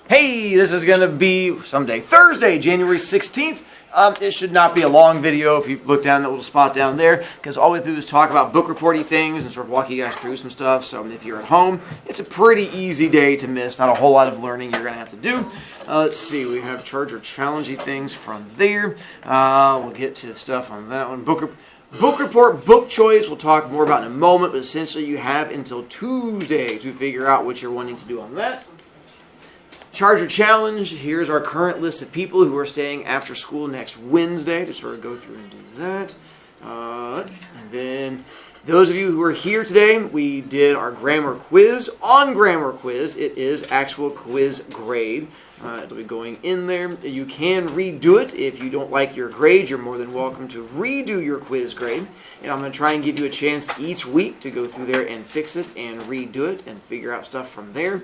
Hey, this is going to be someday, Thursday, January 16th. It should not be a long video if you look down that little spot down there, because all we do is talk about book reporting things and sort of walk you guys through some stuff. So if you're at home, it's a pretty easy day to miss. Not a whole lot of learning you're going to have to do. Let's see, we have charger challenging things from there. We'll get to the stuff on that one. Book report, book choice, we'll talk more about in a moment, but essentially you have until Tuesday to figure out what you're wanting to do on that. Charger challenge, here's our current list of people who are staying after school next Wednesday to sort of go through and do that. And then those of you who are here today, we did our grammar quiz. On grammar quiz, it is actual quiz grade. It'll be going in there. You can redo it. If you don't like your grade, you're more than welcome to redo your quiz grade. And I'm going to try and give you a chance each week to go through there and fix it and redo it and figure out stuff from there.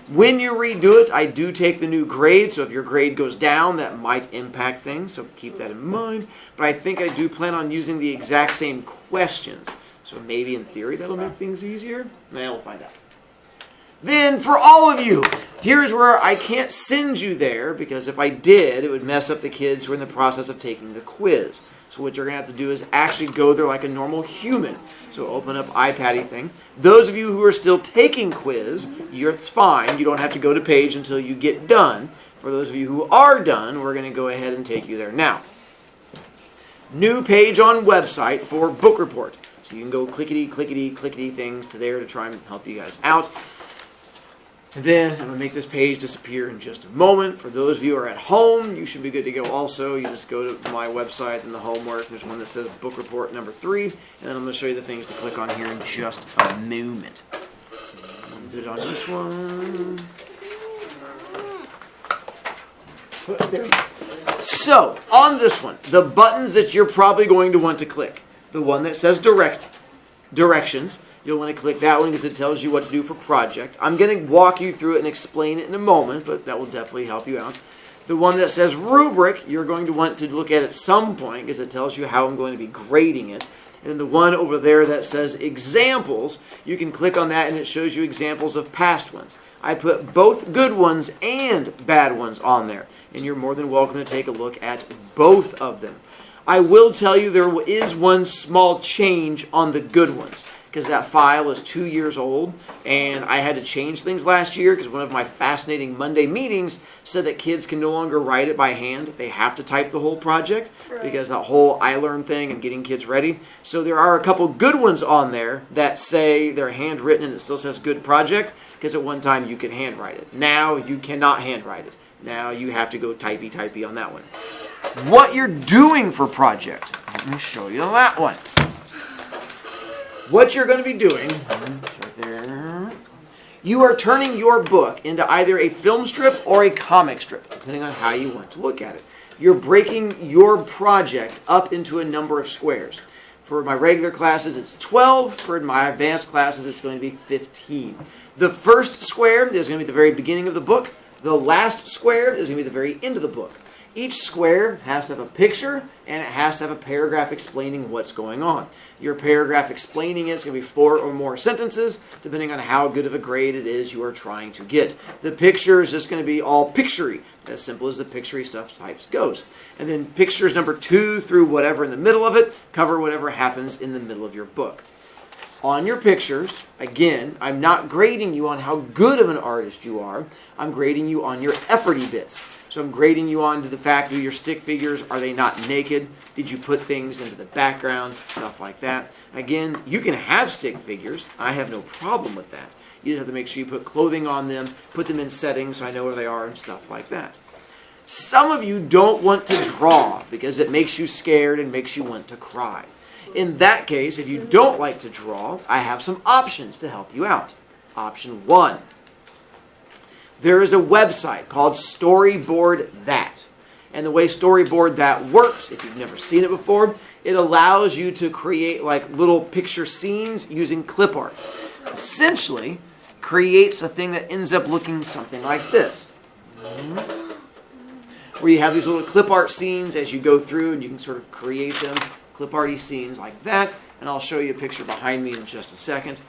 When you redo it, I do take the new grade, so if your grade goes down, that might impact things, so keep that in mind. But I think I do plan on using the exact same questions, so maybe in theory that'll make things easier. We'll find out. Then, for all of you, here's where I can't send you there, because if I did, it would mess up the kids who are in the process of taking the quiz. So what you're going to have to do is actually go there like a normal human. So open up iPad-y thing. Those of you who are still taking quiz, it's fine. You don't have to go to page until you get done. For those of you who are done, we're going to go ahead and take you there now. New page on website for book report. So you can go clickety, clickety, clickety things to there to try and help you guys out. And then I'm going to make this page disappear in just a moment. For those of you who are at home, you should be good to go also. You just go to my website and the homework. There's one that says book report number 3. And then I'm going to show you the things to click on here in just a moment. I'm good on this one. There we go. So, on this one, the buttons that you're probably going to want to click. The one that says directions. You'll want to click that one because it tells you what to do for project. I'm going to walk you through it and explain it in a moment, but that will definitely help you out. The one that says rubric, you're going to want to look at some point because it tells you how I'm going to be grading it. And then the one over there that says examples, you can click on that and it shows you examples of past ones. I put both good ones and bad ones on there, and you're more than welcome to take a look at both of them. I will tell you there is one small change on the good ones, because that file is 2 years old, and I had to change things last year because one of my fascinating Monday meetings said that kids can no longer write it by hand. They have to type the whole project because that whole iLearn thing and getting kids ready. So there are a couple good ones on there that say they're handwritten and it still says good project, because at one time you could handwrite it. Now you cannot handwrite it. Now you have to go typey on that one. What you're doing for project, let me show you that one. What you're going to be doing, right there, you are turning your book into either a film strip or a comic strip, depending on how you want to look at it. You're breaking your project up into a number of squares. For my regular classes, it's 12. For my advanced classes, it's going to be 15. The first square is going to be the very beginning of the book. The last square is going to be the very end of the book. Each square has to have a picture, and it has to have a paragraph explaining what's going on. Your paragraph explaining it is going to be 4 or more sentences, depending on how good of a grade it is you are trying to get. The picture is just going to be all picture-y, as simple as the picture-y stuff types goes. And then pictures number 2 through whatever in the middle of it cover whatever happens in the middle of your book. On your pictures, again, I'm not grading you on how good of an artist you are. I'm grading you on your efforty bits. So I'm grading you on to the fact that your stick figures, are they not naked? Did you put things into the background? Stuff like that. Again, you can have stick figures. I have no problem with that. You just have to make sure you put clothing on them, put them in settings so I know where they are and stuff like that. Some of you don't want to draw because it makes you scared and makes you want to cry. In that case, if you don't like to draw, I have some options to help you out. Option 1. There is a website called Storyboard That. And the way Storyboard That works, if you've never seen it before, it allows you to create like little picture scenes using clip art. Essentially, creates a thing that ends up looking something like this. Where you have these little clip art scenes as you go through, and you can sort of create them, clip arty scenes like that. And I'll show you a picture behind me in just a second.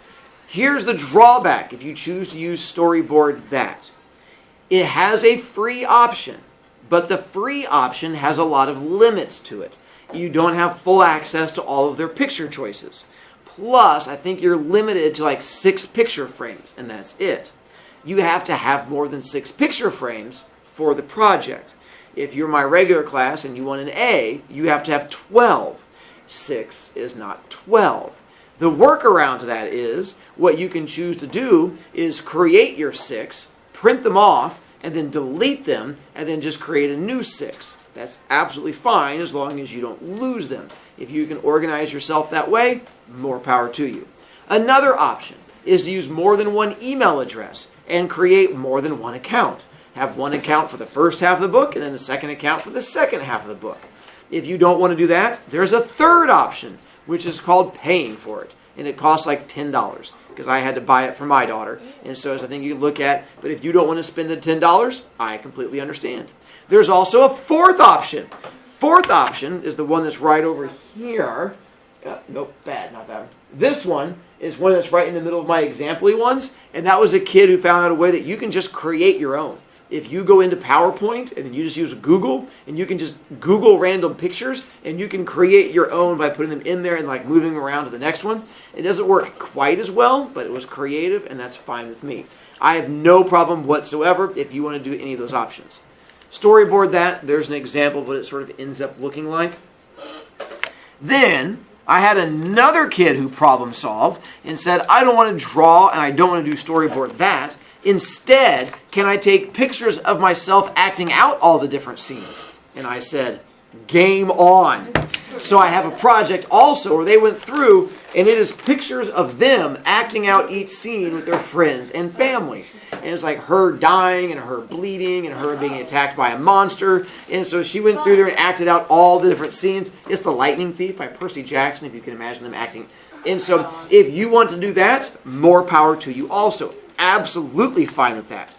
Here's the drawback if you choose to use Storyboard That. It has a free option, but the free option has a lot of limits to it. You don't have full access to all of their picture choices. Plus, I think you're limited to like 6 picture frames, and that's it. You have to have more than 6 picture frames for the project. If you're my regular class and you want an A, you have to have 12. 6 is not 12. The workaround to that is, what you can choose to do is create your 6, print them off, and then delete them, and then just create a new 6. That's absolutely fine as long as you don't lose them. If you can organize yourself that way, more power to you. Another option is to use more than one email address and create more than one account. Have one account for the first half of the book and then a second account for the second half of the book. If you don't want to do that, there's a third option, which is called paying for it. And it costs like $10 because I had to buy it for my daughter. And so it's a thing you can look at. But if you don't want to spend the $10, I completely understand. There's also a fourth option. Fourth option is the one that's right over here. Nope, bad, not that one. This one is one that's right in the middle of my example-y ones. And that was a kid who found out a way that you can just create your own. If you go into PowerPoint and then you just use Google and you can just Google random pictures and you can create your own by putting them in there and like moving around to the next one. It doesn't work quite as well, but it was creative and that's fine with me. I have no problem whatsoever if you want to do any of those options. Storyboard that. There's an example of what it sort of ends up looking like. Then I had another kid who problem solved and said, I don't want to draw and I don't want to do storyboard that. Instead, can I take pictures of myself acting out all the different scenes? And I said, game on. So I have a project also where they went through and it is pictures of them acting out each scene with their friends and family. And it's like her dying and her bleeding and her being attacked by a monster. And so she went through there and acted out all the different scenes. It's The Lightning Thief by Percy Jackson, if you can imagine them acting. And so if you want to do that, more power to you also. Absolutely fine with that.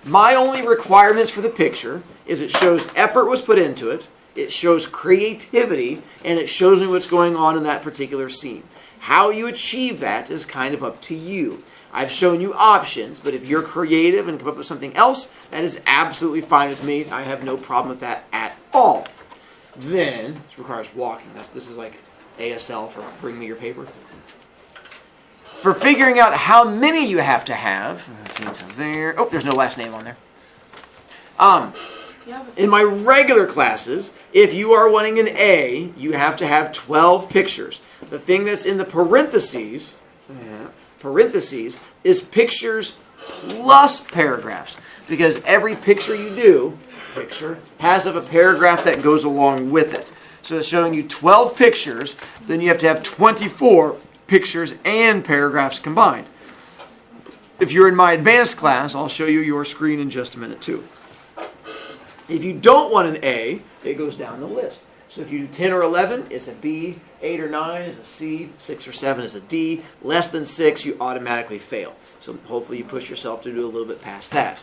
My only requirements for the picture is it shows effort was put into it, it shows creativity, and it shows me what's going on in that particular scene. How you achieve that is kind of up to you. I've shown you options, but if you're creative and come up with something else, that is absolutely fine with me. I have no problem with that at all. Then, this requires walking. This is like ASL for bring me your paper. For figuring out how many you have to have, let's see what's there. Oh, there's no last name on there. In my regular classes, if you are wanting an A, you have to have 12 pictures. The thing that's in the parentheses is pictures plus paragraphs. Because every picture you do, has a paragraph that goes along with it. So it's showing you 12 pictures, then you have to have 24 pictures and paragraphs combined. If you're in my advanced class, I'll show you your screen in just a minute too. If you don't want an A, it goes down the list. So if you do 10 or 11, it's a B. 8 or 9 is a C. 6 or 7 is a D. Less than 6, you automatically fail. So hopefully you push yourself to do a little bit past that.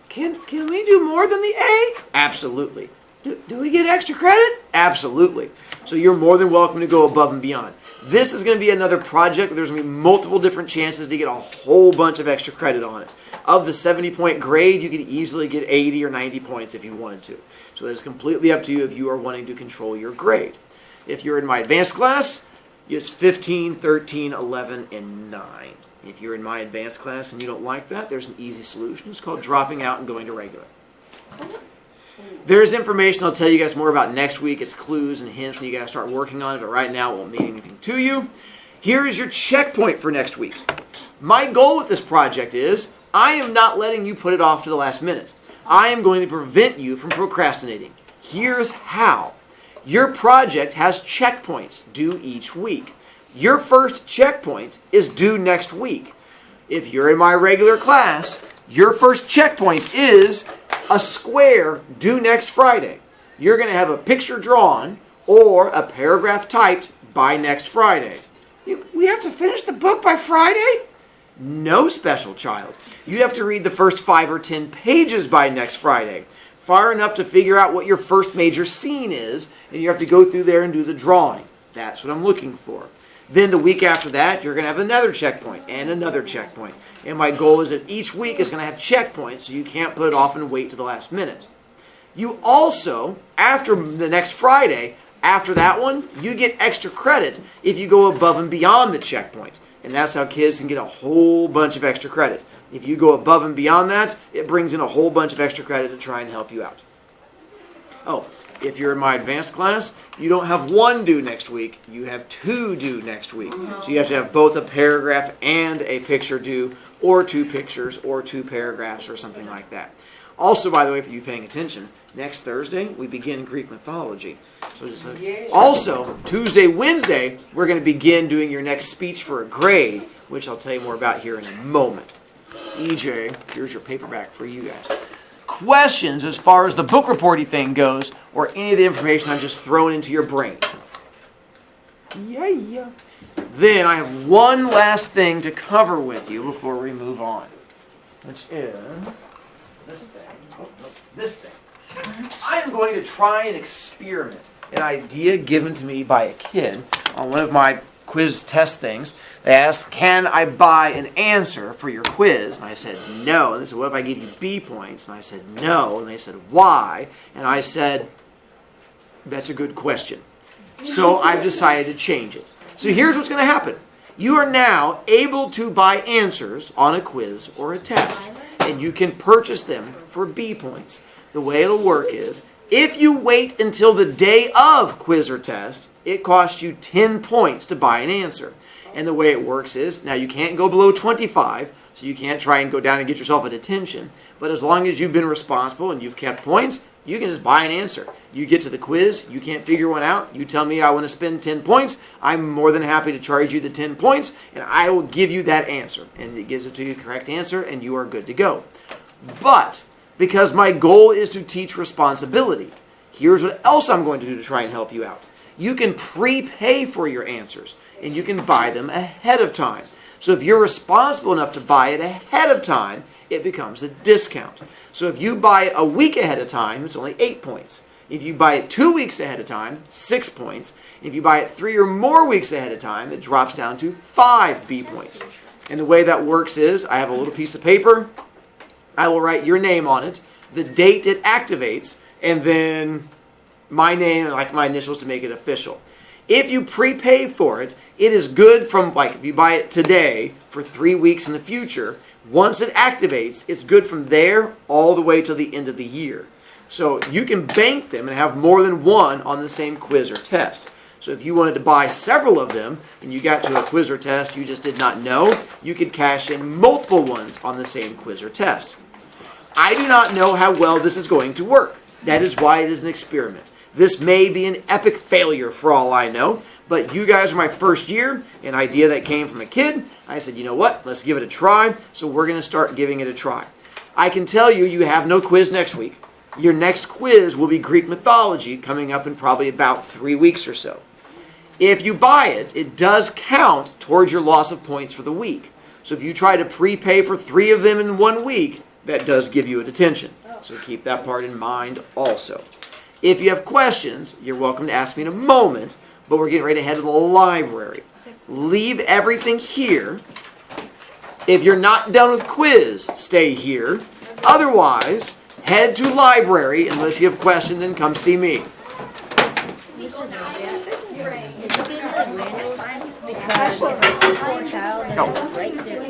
Can we do more than the A? Absolutely. Do we get extra credit? Absolutely. So you're more than welcome to go above and beyond. This is going to be another project where there's going to be multiple different chances to get a whole bunch of extra credit on it. Of the 70-point grade, you could easily get 80 or 90 points if you wanted to. So it's completely up to you if you are wanting to control your grade. If you're in my advanced class, it's 15, 13, 11, and 9. If you're in my advanced class and you don't like that, there's an easy solution. It's called dropping out and going to regular. There's information I'll tell you guys more about next week. It's clues and hints when you guys start working on it, but right now it won't mean anything to you. Here is your checkpoint for next week. My goal with this project is I am not letting you put it off to the last minute. I am going to prevent you from procrastinating. Here's how. Your project has checkpoints due each week. Your first checkpoint is due next week. If you're in my regular class, your first checkpoint is a square due next Friday. You're going to have a picture drawn or a paragraph typed by next Friday. We have to finish the book by Friday? No, special child. You have to read the first 5 or 10 pages by next Friday. Far enough to figure out what your first major scene is, and you have to go through there and do the drawing. That's what I'm looking for. Then the week after that, you're going to have another checkpoint and another checkpoint. And my goal is that each week is going to have checkpoints, so you can't put it off and wait to the last minute. You also, after the next Friday, after that one, you get extra credit if you go above and beyond the checkpoint. And that's how kids can get a whole bunch of extra credit. If you go above and beyond that, it brings in a whole bunch of extra credit to try and help you out. Oh, if you're in my advanced class, you don't have one due next week, you have two due next week. So you have to have both a paragraph and a picture due, or two pictures, or two paragraphs, or something like that. Also, by the way, for you paying attention, next Thursday, we begin Greek mythology. So also, Tuesday, Wednesday, we're going to begin doing your next speech for a grade, which I'll tell you more about here in a moment. EJ, here's your paperback for you guys. Questions as far as the book reporting thing goes, or any of the information I'm just throwing into your brain? Yeah. Then I have one last thing to cover with you before we move on, which is this thing. Oh, no, this thing. I am going to try and experiment an idea given to me by a kid on one of my quiz test things. They asked, can I buy an answer for your quiz? And I said, no. And they said, what if I give you B points? And I said, no. And they said, why? And I said, that's a good question. So I've decided to change it. So here's what's going to happen. You are now able to buy answers on a quiz or a test, and you can purchase them for B points. The way it'll work is, if you wait until the day of quiz or test, it costs you 10 points to buy an answer. And the way it works is, now you can't go below 25, so you can't try and go down and get yourself a detention. But as long as you've been responsible and you've kept points, you can just buy an answer. You get to the quiz, you can't figure one out, you tell me I want to spend 10 points, I'm more than happy to charge you the 10 points, and I will give you that answer. And it gives it to you the correct answer, and you are good to go. But, because my goal is to teach responsibility, here's what else I'm going to do to try and help you out. You can prepay for your answers, and you can buy them ahead of time. So if you're responsible enough to buy it ahead of time, it becomes a discount. So if you buy it a week ahead of time, it's only 8 points. If you buy it 2 weeks ahead of time, 6 points. If you buy it 3 or more weeks ahead of time, it drops down to 5 B points. And the way that works is, I have a little piece of paper. I will write your name on it, the date it activates, and then my name and like my initials to make it official. If you prepay for it, it is good from, like, if you buy it today for 3 weeks in the future, once it activates, it's good from there all the way till the end of the year. So you can bank them and have more than one on the same quiz or test. So if you wanted to buy several of them and you got to a quiz or test you just did not know, you could cash in multiple ones on the same quiz or test. I do not know how well this is going to work. That is why it is an experiment. This may be an epic failure for all I know, but you guys are my first year, an idea that came from a kid. I said, you know what, let's give it a try, so we're going to start giving it a try. I can tell you, you have no quiz next week. Your next quiz will be Greek mythology, coming up in probably about 3 weeks or so. If you buy it, it does count towards your loss of points for the week. So if you try to prepay for 3 of them in 1 week, that does give you a detention. So keep that part in mind also. If you have questions, you're welcome to ask me in a moment, but we're getting ready to head to the library. Leave everything here. If you're not done with quiz, stay here. Otherwise, head to library. Unless you have questions, then come see me. Because if a poor child No. right there.